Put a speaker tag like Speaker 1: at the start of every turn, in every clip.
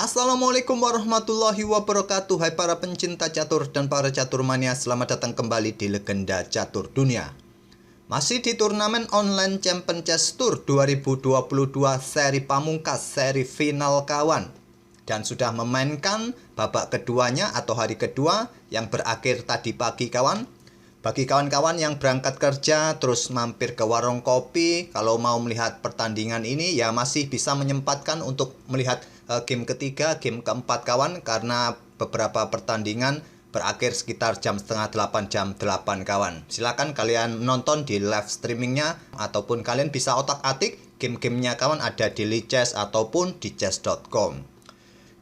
Speaker 1: Assalamualaikum warahmatullahi wabarakatuh. Hai para pencinta catur dan para catur mania, selamat datang kembali di Legenda Catur Dunia. Masih di turnamen online Champion Chess Tour 2022 seri pamungkas, seri final kawan. Dan sudah memainkan babak keduanya atau hari kedua yang berakhir tadi pagi kawan. Bagi kawan-kawan yang berangkat kerja terus mampir ke warung kopi, kalau mau melihat pertandingan ini ya masih bisa menyempatkan untuk melihat game ketiga, game keempat kawan, karena beberapa pertandingan berakhir sekitar jam setengah 8, jam 8 kawan. Silakan kalian nonton di live streamingnya ataupun kalian bisa otak-atik game-gamenya kawan, ada di Lichess ataupun di chess.com.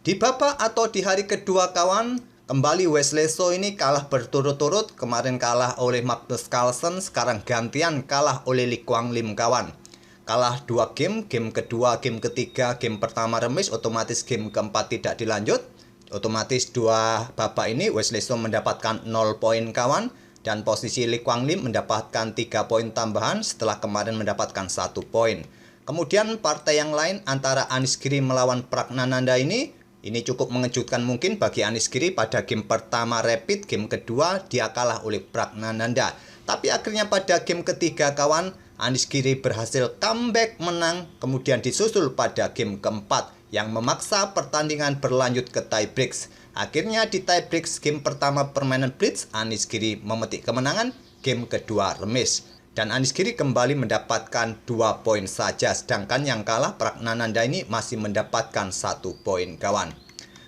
Speaker 1: Di babak atau di hari kedua kawan, kembali Wesley So ini kalah berturut-turut. Kemarin kalah oleh Magnus Carlsen, sekarang gantian kalah oleh Li Guanglim kawan. Kalah 2 game, game kedua, game ketiga, game pertama remis, otomatis game keempat tidak dilanjut. Otomatis dua babak ini Wesley So mendapatkan 0 poin kawan. Dan posisi Li Guanglim mendapatkan 3 poin tambahan setelah kemarin mendapatkan 1 poin. Kemudian partai yang lain antara Anish Giri melawan Praggnanandhaa ini cukup mengejutkan mungkin bagi Anish Giri. Pada game pertama rapid, game kedua dia kalah oleh Praggnanandhaa. Tapi akhirnya pada game ketiga kawan, Anish Giri berhasil comeback menang, kemudian disusul pada game keempat yang memaksa pertandingan berlanjut ke tie breaks. Akhirnya di tie breaks game pertama permainan blitz, Anish Giri memetik kemenangan, game kedua remis. Dan Anish Giri kembali mendapatkan 2 poin saja, sedangkan yang kalah Praggnanandhaa ini masih mendapatkan 1 poin kawan.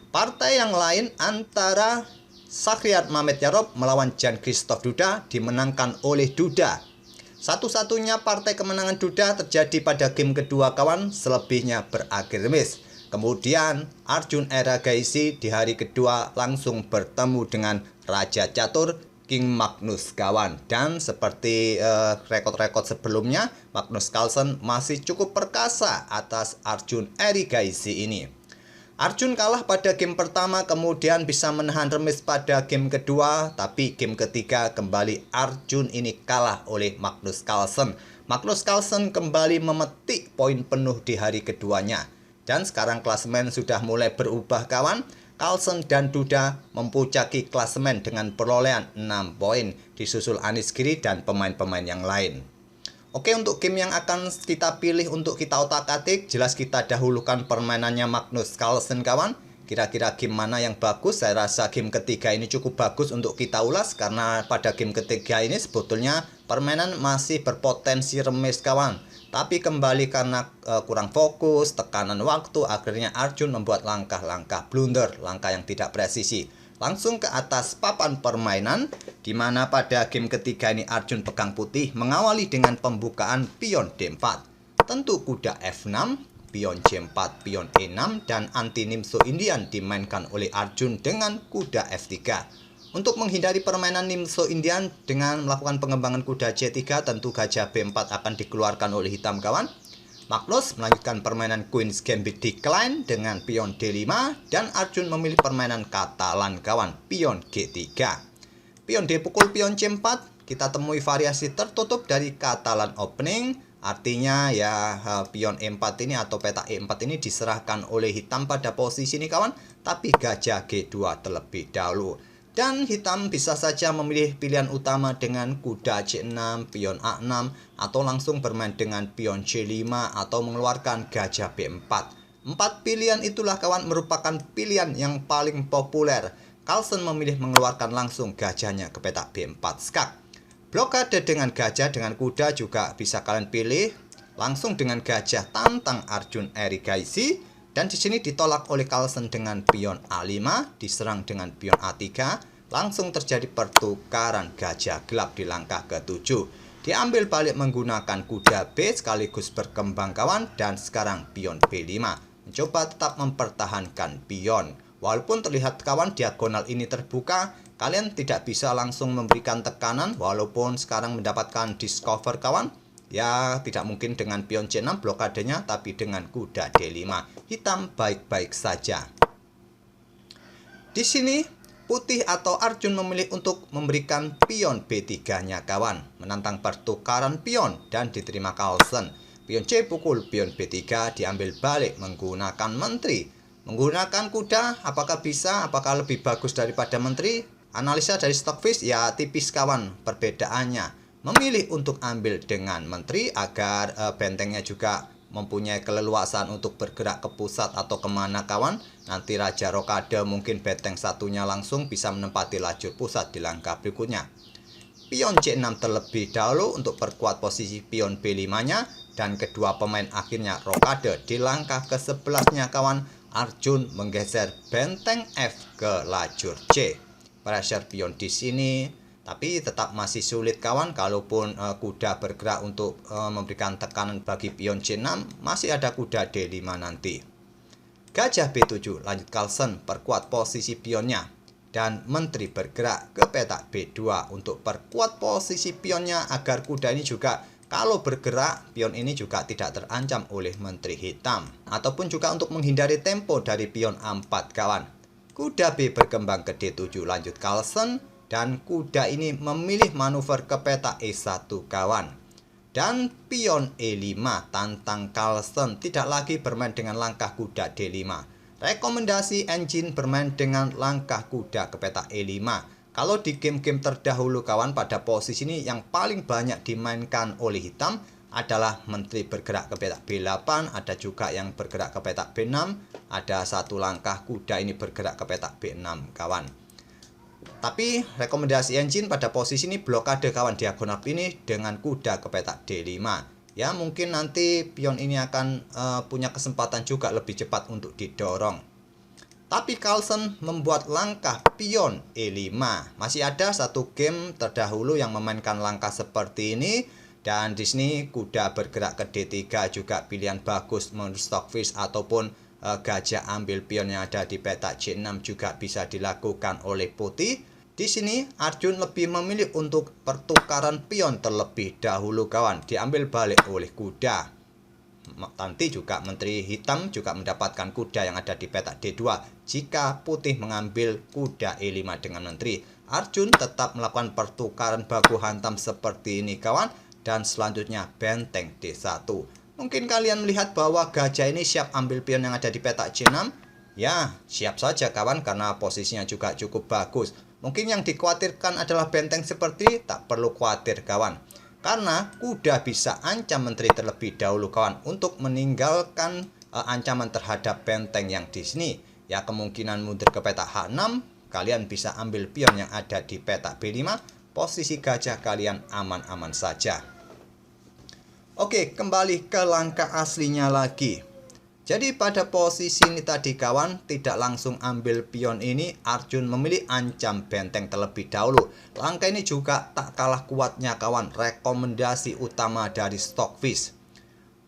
Speaker 1: Partai yang lain antara Shakhriyar Mamedyarov melawan Jan-Christophe Duda dimenangkan oleh Duda. Satu-satunya partai kemenangan Duda terjadi pada game kedua kawan, selebihnya berakhir remis. Kemudian Arjun Erigaisi di hari kedua langsung bertemu dengan Raja Catur King Magnus kawan. Dan seperti rekod-rekod sebelumnya, Magnus Carlsen masih cukup perkasa atas Arjun Erigaisi ini. Arjun kalah pada game pertama, kemudian bisa menahan remis pada game kedua, tapi game ketiga kembali Arjun ini kalah oleh Magnus Carlsen. Magnus Carlsen kembali memetik poin penuh di hari keduanya. Dan sekarang klasemen sudah mulai berubah kawan. Carlsen dan Duda mempunyai klasemen dengan perolehan 6 poin, disusul Anish Giri dan pemain-pemain yang lain. Oke, untuk game yang akan kita pilih untuk kita otak-atik, jelas kita dahulukan permainannya Magnus Carlsen kawan. Kira-kira game mana yang bagus? Saya rasa game ketiga ini cukup bagus untuk kita ulas, karena pada game ketiga ini sebetulnya permainan masih berpotensi remis kawan. Tapi kembali karena kurang fokus, tekanan waktu, akhirnya Arjun membuat langkah-langkah blunder, langkah yang tidak presisi. Langsung ke atas papan permainan, di mana pada game ketiga ini Arjun pegang putih mengawali dengan pembukaan pion D4. Tentu kuda F6, pion C4, pion E6, dan anti Nimzo Indian dimainkan oleh Arjun dengan kuda F3. Untuk menghindari permainan Nimzo Indian dengan melakukan pengembangan kuda C3, tentu gajah B4 akan dikeluarkan oleh hitam kawan. Magnus melanjutkan permainan Queen's Gambit Decline dengan pion D5, dan Arjun memilih permainan Katalan kawan, pion G3. Pion D pukul pion C4, kita temui variasi tertutup dari Katalan opening. Artinya ya pion E4 ini atau peta E4 ini diserahkan oleh hitam pada posisi ini kawan, tapi gajah G2 terlebih dahulu. Dan hitam bisa saja memilih pilihan utama dengan kuda C6, pion A6, atau langsung bermain dengan pion C5 atau mengeluarkan gajah B4. 4 pilihan itulah kawan merupakan pilihan yang paling populer. Carlsen memilih mengeluarkan langsung gajahnya ke petak B4 skak. Blokade dengan gajah dengan kuda juga bisa kalian pilih. Langsung dengan gajah tantang Arjun Erigaisi. Dan di sini ditolak oleh Carlsen dengan pion A5, diserang dengan pion A3, langsung terjadi pertukaran gajah gelap di langkah ke-7. Diambil balik menggunakan kuda B sekaligus berkembang kawan, dan sekarang pion B5. Mencoba tetap mempertahankan pion. Walaupun terlihat kawan diagonal ini terbuka, kalian tidak bisa langsung memberikan tekanan walaupun sekarang mendapatkan discover kawan. Ya, tidak mungkin dengan pion C6 blokadenya, tapi dengan kuda D5. Hitam baik-baik saja. Di sini, putih atau Arjun memilih untuk memberikan pion B3-nya kawan. Menantang pertukaran pion dan diterima Carlsen. Pion C pukul pion B3 diambil balik menggunakan menteri. Menggunakan kuda, apakah bisa? Apakah lebih bagus daripada menteri? Analisa dari Stockfish, ya tipis kawan perbedaannya. Memilih untuk ambil dengan menteri agar bentengnya juga mempunyai keleluasan untuk bergerak ke pusat atau kemana kawan. Nanti Raja Rokade mungkin benteng satunya langsung bisa menempati lajur pusat di langkah berikutnya. Pion C6 terlebih dahulu untuk perkuat posisi pion B5-nya. Dan kedua pemain akhirnya Rokade di langkah ke-11-nya kawan. Arjun menggeser benteng F ke lajur C. Pressure pion di sini, tapi tetap masih sulit kawan. Kalaupun kuda bergerak untuk memberikan tekanan bagi pion C6, masih ada kuda D5 nanti. Gajah B7, lanjut Carlsen perkuat posisi pionnya. Dan menteri bergerak ke petak B2 untuk perkuat posisi pionnya agar kuda ini juga kalau bergerak, pion ini juga tidak terancam oleh menteri hitam. Ataupun juga untuk menghindari tempo dari pion A4 kawan. Kuda B berkembang ke D7 lanjut Carlsen. Dan kuda ini memilih manuver ke petak E1 kawan. Dan pion E5 tantang Carlsen tidak lagi bermain dengan langkah kuda D5. Rekomendasi engine bermain dengan langkah kuda ke petak E5. Kalau di game-game terdahulu kawan, pada posisi ini yang paling banyak dimainkan oleh hitam adalah menteri bergerak ke petak B8, ada juga yang bergerak ke petak B6, ada satu langkah kuda ini bergerak ke petak B6 kawan. Tapi rekomendasi engine pada posisi ini blokade kawan diagonal ini dengan kuda ke petak D5. Ya mungkin nanti pion ini akan punya kesempatan juga lebih cepat untuk didorong. Tapi Carlsen membuat langkah pion E5. Masih ada satu game terdahulu yang memainkan langkah seperti ini. Dan di sini kuda bergerak ke D3 juga pilihan bagus menurut Stockfish, ataupun gajah ambil pion yang ada di petak C6 juga bisa dilakukan oleh putih. Di sini Arjun lebih memilih untuk pertukaran pion terlebih dahulu kawan, diambil balik oleh kuda. Nanti juga menteri hitam juga mendapatkan kuda yang ada di petak D2 jika putih mengambil kuda E5 dengan menteri. Arjun tetap melakukan pertukaran baku hantam seperti ini kawan. Dan selanjutnya benteng D1. Mungkin kalian melihat bahwa gajah ini siap ambil pion yang ada di petak C6. Ya, siap saja kawan karena posisinya juga cukup bagus. Mungkin yang dikhawatirkan adalah benteng seperti tak perlu khawatir kawan. Karena kuda bisa ancam menteri terlebih dahulu kawan untuk meninggalkan ancaman terhadap benteng yang di sini. Ya kemungkinan mundur ke petak H6, kalian bisa ambil pion yang ada di petak B5. Posisi gajah kalian aman-aman saja. Oke, kembali ke langkah aslinya lagi. Jadi pada posisi ini tadi kawan, tidak langsung ambil pion ini, Arjun memilih ancam benteng terlebih dahulu. Langkah ini juga tak kalah kuatnya kawan, rekomendasi utama dari Stockfish.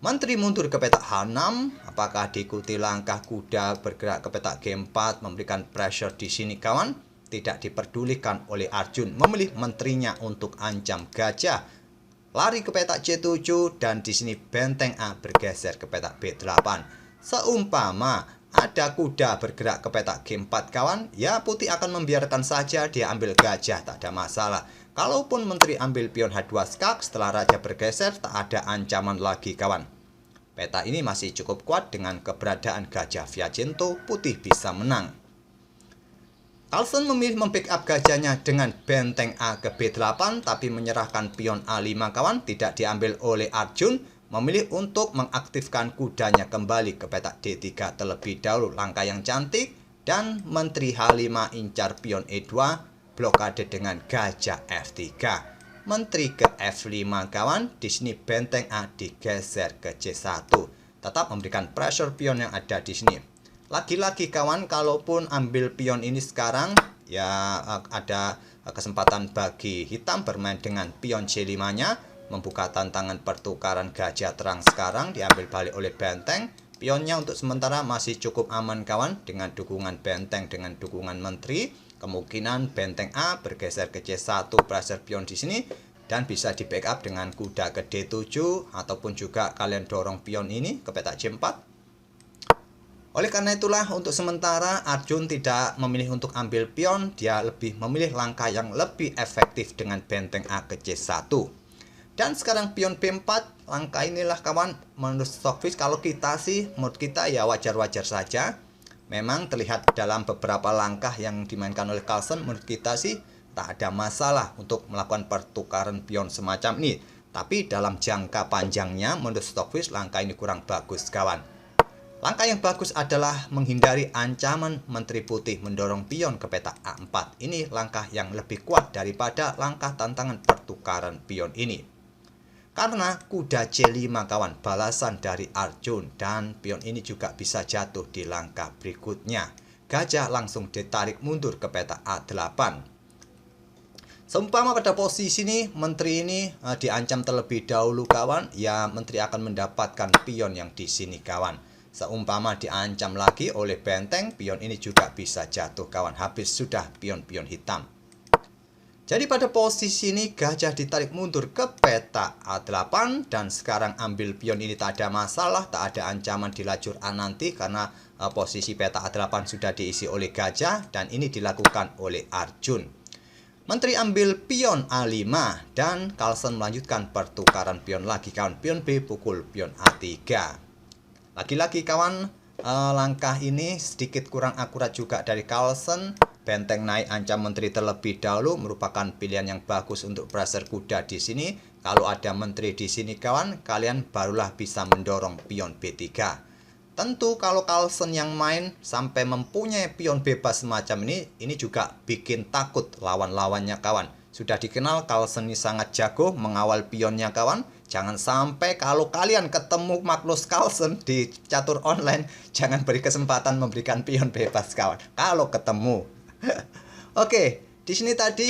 Speaker 1: Menteri mundur ke petak H6, apakah diikuti langkah kuda bergerak ke petak G4 memberikan pressure di sini kawan? Tidak diperdulikan oleh Arjun, memilih menterinya untuk ancam gajah. Lari ke petak C7 dan di sini benteng A bergeser ke petak B8. Seumpama ada kuda bergerak ke petak G4 kawan, ya putih akan membiarkan saja dia ambil gajah, tak ada masalah. Kalaupun menteri ambil pion H2 skak setelah raja bergeser, tak ada ancaman lagi kawan. Peta ini masih cukup kuat dengan keberadaan gajah Viajento, putih bisa menang. Carlsen memilih membackup gajahnya dengan benteng A ke B8 tapi menyerahkan pion A5 kawan, tidak diambil oleh Arjun, memilih untuk mengaktifkan kudanya kembali ke petak D3 terlebih dahulu, langkah yang cantik. Dan menteri H5 incar pion E2, blokade dengan gajah F3. Menteri ke F5 kawan, di sini benteng A digeser ke C1, tetap memberikan pressure pion yang ada di sini. Lagi-lagi kawan, kalaupun ambil pion ini sekarang, ya ada kesempatan bagi hitam bermain dengan pion C5-nya, membuka tantangan pertukaran gajah terang sekarang, diambil balik oleh benteng. Pionnya untuk sementara masih cukup aman kawan, dengan dukungan benteng, dengan dukungan menteri. Kemungkinan benteng A bergeser ke C1, pressure pion di sini, dan bisa di backup dengan kuda ke D7, ataupun juga kalian dorong pion ini ke petak C4. Oleh karena itulah untuk sementara Arjun tidak memilih untuk ambil pion, dia lebih memilih langkah yang lebih efektif dengan benteng A ke C1. Dan sekarang pion B4, langkah inilah kawan menurut Stockfish, kalau kita sih menurut kita ya wajar-wajar saja. memang terlihat dalam beberapa langkah yang dimainkan oleh Carlsen, menurut kita sih tak ada masalah untuk melakukan pertukaran pion semacam ini. Tapi dalam jangka panjangnya, menurut Stockfish, langkah ini kurang bagus, kawan. Langkah yang bagus adalah menghindari ancaman Menteri Putih mendorong pion ke peta A4. Ini langkah yang lebih kuat daripada langkah tantangan pertukaran pion ini. Karena kuda C5, kawan, balasan dari Arjun, dan pion ini juga bisa jatuh di langkah berikutnya. Gajah langsung ditarik mundur ke peta A8. Seumpama pada posisi ini, menteri ini diancam terlebih dahulu, kawan, ya menteri akan mendapatkan pion yang di sini, kawan. Seumpama diancam lagi oleh benteng, pion ini juga bisa jatuh, kawan. Habis sudah pion-pion hitam. Jadi pada posisi ini gajah ditarik mundur ke peta A8 dan sekarang ambil pion ini tak ada masalah, tak ada ancaman di lajur A nanti karena posisi peta A8 sudah diisi oleh gajah dan ini dilakukan oleh Arjun. Menteri ambil pion A5 dan Carlsen melanjutkan pertukaran pion lagi, kawan. Pion B pukul pion A3. Lagi-lagi, kawan, langkah ini sedikit kurang akurat juga dari Carlsen. Benteng naik ancam menteri terlebih dahulu merupakan pilihan yang bagus untuk pressure kuda di sini. Kalau ada menteri di sini, kawan, kalian barulah bisa mendorong pion B3. Tentu kalau Carlsen yang main sampai mempunyai pion bebas semacam ini juga bikin takut lawan-lawannya, kawan. Sudah dikenal Carlsen ini sangat jago mengawal pionnya, kawan. Jangan sampai kalau kalian ketemu Magnus Carlsen di catur online, jangan beri kesempatan memberikan pion bebas, kawan. Kalau ketemu. Oke, di sini tadi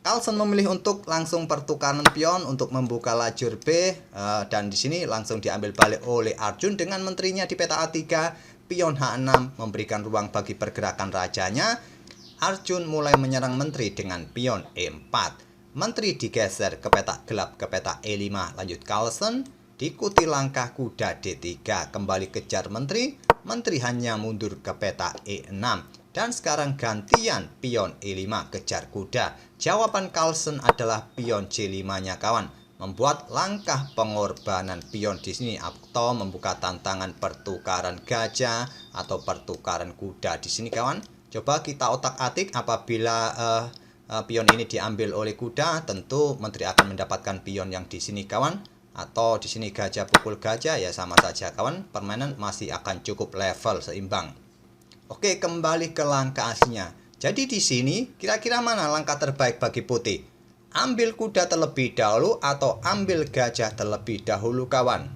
Speaker 1: Carlsen memilih untuk langsung pertukaran pion untuk membuka lajur B dan di sini langsung diambil balik oleh Arjun dengan menterinya di peta A3. Pion H6 memberikan ruang bagi pergerakan rajanya. Arjun mulai menyerang menteri dengan pion E4. Menteri digeser ke peta gelap ke peta E5. Lanjut Carlsen, diikuti langkah kuda D3, kembali kejar menteri. Menteri hanya mundur ke peta E6. Dan sekarang gantian pion E5 kejar kuda. Jawaban Carlsen adalah pion C5-nya, kawan. Membuat langkah pengorbanan pion di sini atau membuka tantangan pertukaran gajah atau pertukaran kuda di sini, kawan. Coba kita otak-atik apabila pion ini diambil oleh kuda, tentu menteri akan mendapatkan pion yang di sini, kawan. Atau di sini gajah pukul gajah, ya sama saja, kawan. Permainan masih akan cukup level seimbang. Oke, kembali ke langkah aslinya. Jadi di sini kira-kira mana langkah terbaik bagi putih? Ambil kuda terlebih dahulu atau ambil gajah terlebih dahulu, kawan?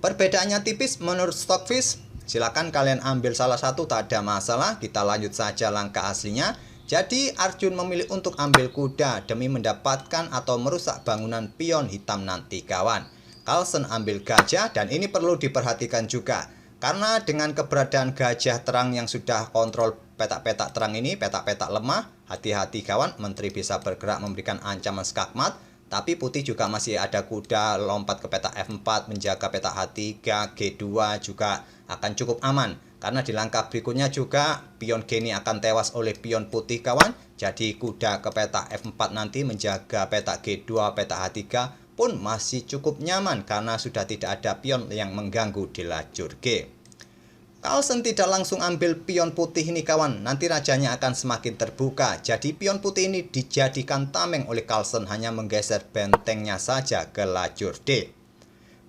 Speaker 1: Perbedaannya tipis menurut Stockfish. Silakan kalian ambil salah satu, tak ada masalah. Kita lanjut saja langkah aslinya. Jadi Arjun memilih untuk ambil kuda demi mendapatkan atau merusak bangunan pion hitam nanti, kawan. Carlsen ambil gajah dan ini perlu diperhatikan juga. Karena dengan keberadaan gajah terang yang sudah kontrol petak-petak terang ini, petak-petak lemah, hati-hati, kawan, menteri bisa bergerak memberikan ancaman skakmat. Tapi putih juga masih ada kuda lompat ke petak F4, menjaga petak H3, G2 juga akan cukup aman. Karena di langkah berikutnya juga pion G ini akan tewas oleh pion putih, kawan. Jadi kuda ke petak F4 nanti menjaga petak G2, petak H3 pun masih cukup nyaman karena sudah tidak ada pion yang mengganggu di lajur G. Carlsen tidak langsung ambil pion putih ini, kawan. Nanti rajanya akan semakin terbuka. Jadi pion putih ini dijadikan tameng oleh Carlsen, hanya menggeser bentengnya saja ke lajur D.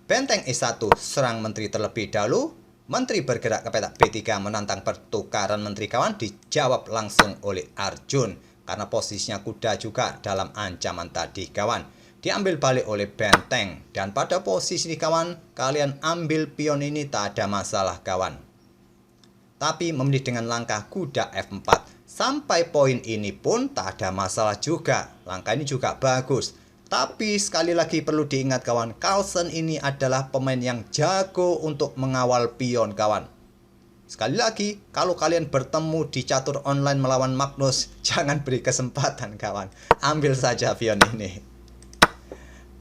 Speaker 1: Benteng E1 serang menteri terlebih dahulu. Menteri bergerak ke petak B3 menantang pertukaran menteri, kawan. Dijawab langsung oleh Arjun karena posisinya kuda juga dalam ancaman tadi, kawan. Diambil balik oleh benteng. Dan pada posisi ini, kawan, kalian ambil pion ini tak ada masalah, kawan. Tapi memilih dengan langkah kuda F4. Sampai poin ini pun tak ada masalah juga. Langkah ini juga bagus. Tapi sekali lagi perlu diingat, kawan, Carlsen ini adalah pemain yang jago untuk mengawal pion, kawan. Sekali lagi, kalau kalian bertemu di catur online melawan Magnus, jangan beri kesempatan, kawan. Ambil saja pion ini.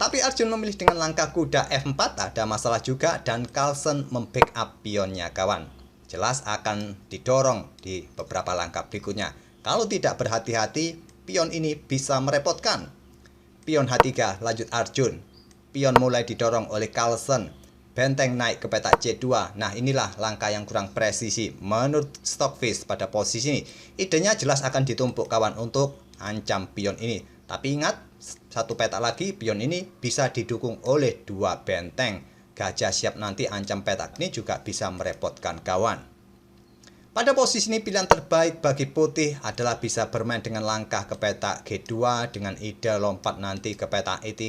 Speaker 1: Tapi Arjun memilih dengan langkah kuda F4, ada masalah juga, dan Carlsen membackup pionnya, kawan. Jelas akan didorong di beberapa langkah berikutnya. Kalau tidak berhati-hati, pion ini bisa merepotkan. Pion H3 lanjut Arjun. Pion mulai didorong oleh Carlsen. benteng naik ke petak C2. Nah, inilah langkah yang kurang presisi menurut Stockfish pada posisi ini. Idenya jelas akan ditumpuk kawan untuk ancam pion ini. Tapi ingat, satu petak lagi pion ini bisa didukung oleh dua benteng. Gajah siap nanti ancam petak ini juga bisa merepotkan kawan. Pada posisi ini pilihan terbaik bagi putih adalah bisa bermain dengan langkah ke petak G2 dengan ide lompat nanti ke petak E3,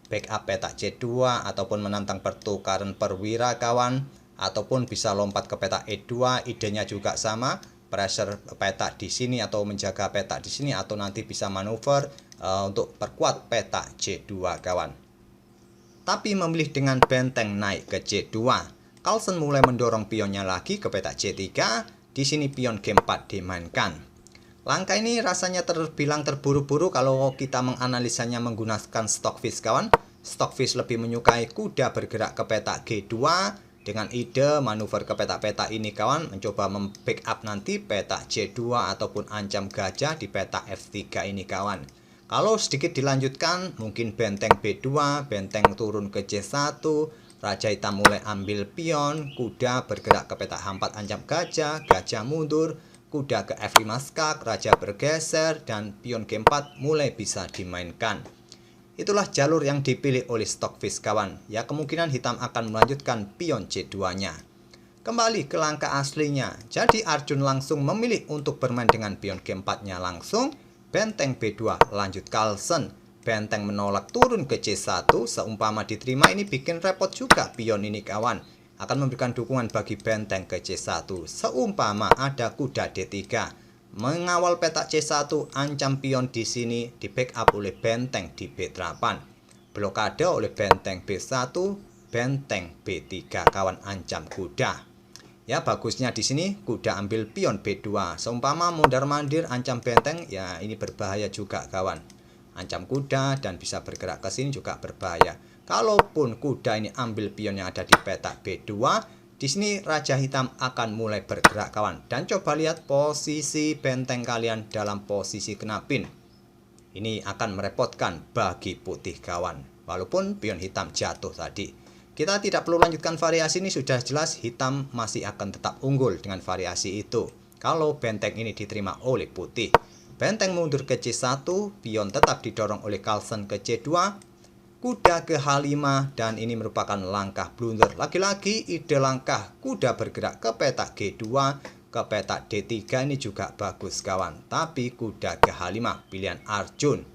Speaker 1: backup petak C2 ataupun menantang pertukaran perwira kawan, ataupun bisa lompat ke petak E2, idenya juga sama, pressure petak di sini atau menjaga petak di sini, atau nanti bisa manuver untuk perkuat petak C2 kawan. Tapi memilih dengan benteng naik ke C2, Carlsen mulai mendorong pionnya lagi ke petak C3. Di sini pion G4 dimainkan. Langkah ini rasanya terbilang terburu-buru kalau kita menganalisanya menggunakan Stockfish kawan. Stockfish lebih menyukai kuda bergerak ke petak G2 dengan ide manuver ke petak-petak ini kawan, mencoba membackup nanti petak C2 ataupun ancam gajah di petak F3 ini kawan. Kalau sedikit dilanjutkan, mungkin benteng B2, benteng turun ke C1, Raja hitam mulai ambil pion, kuda bergerak ke petak H4 ancam gajah, gajah mundur, kuda ke F5 skak, raja bergeser, dan pion G4 mulai bisa dimainkan. Itulah jalur yang dipilih oleh Stockfish kawan. Ya, kemungkinan hitam akan melanjutkan pion C2-nya. Kembali ke langkah aslinya. Jadi Arjun langsung memilih untuk bermain dengan pion G4-nya langsung, benteng B2 lanjut Carlsen. Benteng menolak turun ke C1, seumpama diterima ini bikin repot juga pion ini kawan. Akan memberikan dukungan bagi benteng ke C1, seumpama ada kuda D3. Mengawal petak C1, ancam pion di sini di backup oleh benteng di B8. Blokade oleh benteng B1, benteng B3 kawan ancam kuda. Ya, bagusnya di sini kuda ambil pion B2. Seumpama mondar-mandir ancam benteng, ya ini berbahaya juga kawan. Ancam kuda dan bisa bergerak ke sini juga berbahaya. Kalaupun kuda ini ambil pion yang ada di petak B2, di sini raja hitam akan mulai bergerak kawan. Dan coba lihat posisi benteng kalian dalam posisi kena pin. Ini akan merepotkan bagi putih kawan. Walaupun pion hitam jatuh tadi. Kita tidak perlu lanjutkan variasi ini, sudah jelas hitam masih akan tetap unggul dengan variasi itu. Kalau benteng ini diterima oleh putih. Benteng mundur ke C1, pion tetap didorong oleh Carlsen ke C2, kuda ke H5, dan ini merupakan langkah blunder. Lagi-lagi ide langkah kuda bergerak ke petak G2, ke petak D3 ini juga bagus kawan. Tapi kuda ke H5, pilihan Arjun.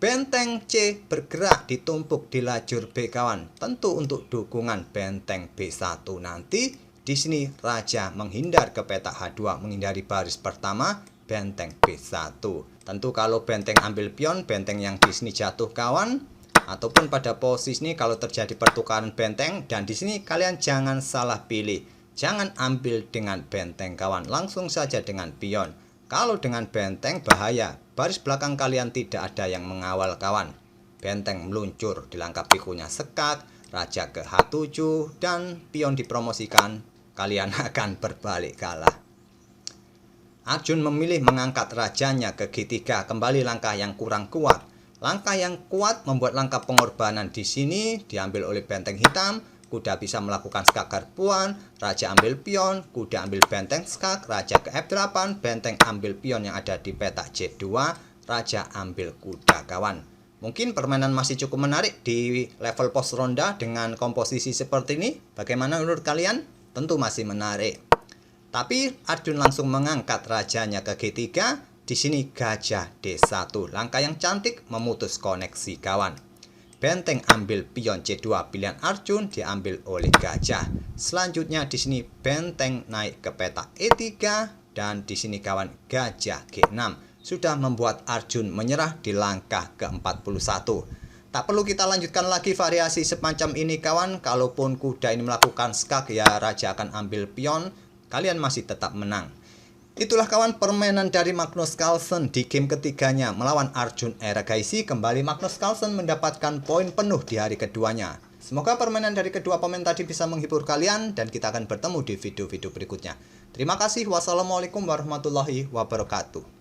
Speaker 1: Benteng C bergerak ditumpuk di lajur B kawan. Tentu untuk dukungan benteng B1 nanti. Di sini raja menghindar ke petak H2, menghindari baris pertama. Benteng B1. Tentu kalau benteng ambil pion, benteng yang di sini jatuh kawan. Ataupun pada posisi ini kalau terjadi pertukaran benteng, dan di sini kalian jangan salah pilih. Jangan ambil dengan benteng kawan, langsung saja dengan pion. Kalau dengan benteng bahaya, baris belakang kalian tidak ada yang mengawal kawan. Benteng meluncur, dilengkapi kuda sekak, raja ke H7, dan pion dipromosikan, kalian akan berbalik kalah. Arjun memilih mengangkat rajanya ke G3, kembali langkah yang kurang kuat. Langkah yang kuat membuat langkah pengorbanan di sini diambil oleh benteng hitam. Kuda bisa melakukan skak garpuan, raja ambil pion, kuda ambil benteng skak, raja ke F8, benteng ambil pion yang ada di petak C2, raja ambil kuda kawan. Mungkin permainan masih cukup menarik di level pos ronda dengan komposisi seperti ini. Bagaimana menurut kalian? Tentu masih menarik. Tapi Arjun langsung mengangkat rajanya ke G3. Di sini gajah D1. Langkah yang cantik memutus koneksi kawan. Benteng ambil pion C2, pilihan Arjun diambil oleh gajah. Selanjutnya di sini benteng naik ke petak E3 dan di sini kawan gajah G6. Sudah membuat Arjun menyerah di langkah ke-41. Tak perlu kita lanjutkan lagi variasi semacam ini kawan. Kalaupun kuda ini melakukan skak, ya raja akan ambil pion. Kalian masih tetap menang. Itulah kawan permainan dari Magnus Carlsen di game ketiganya melawan Arjun Erigaisi. Kembali Magnus Carlsen mendapatkan poin penuh di hari keduanya. Semoga permainan dari kedua pemain tadi bisa menghibur kalian dan kita akan bertemu di video-video berikutnya. Terima kasih. Wassalamualaikum warahmatullahi wabarakatuh.